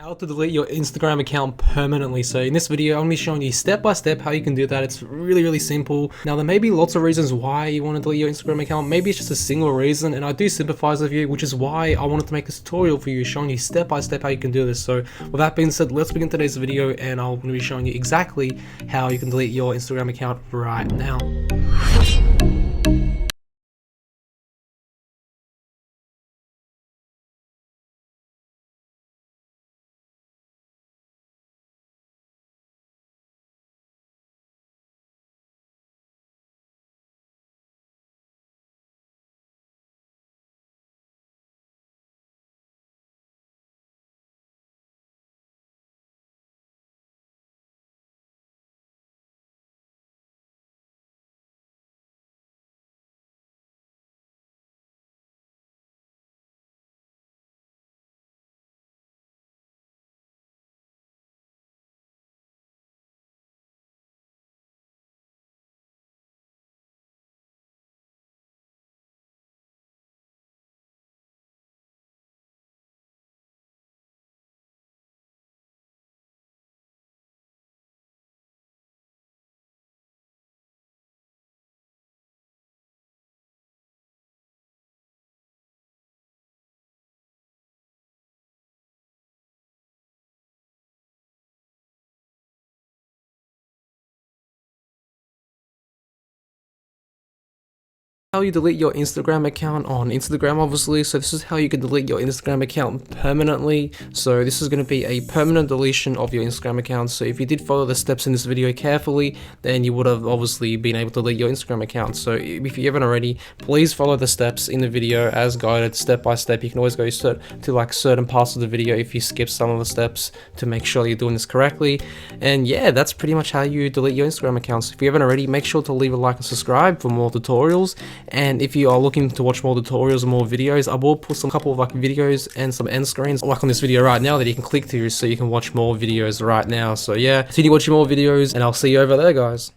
How to delete your Instagram account permanently. So in this video, I'm going to be showing you step by step how you can do that. It's really simple. Now there may be lots of reasons why you want to delete your Instagram account. Maybe it's just a single reason, and I do sympathize with you, which is why I wanted to make this tutorial for you, showing you step by step how you can do this. So with that being said, let's begin today's video, and I'm going to be showing you exactly how you can delete your Instagram account right now. How you delete your Instagram account on Instagram, obviously. So this is how you can delete your Instagram account permanently. So this is going to be a permanent deletion of your Instagram account. So if you did follow the steps in this video carefully, then you would have obviously been able to delete your Instagram account. So if you haven't already, please follow the steps in the video as guided step by step. You can always go to like certain parts of the video if you skip some of the steps to make sure you're doing this correctly. And yeah, that's pretty much how you delete your Instagram account. So if you haven't already, make sure to leave a like and subscribe for more tutorials. And if you are looking to watch more tutorials and more videos, I will put some couple of like videos and some end screens like on this video right now that you can click to so you can watch more videos right now. So yeah, continue watching more videos and I'll see you over there, guys.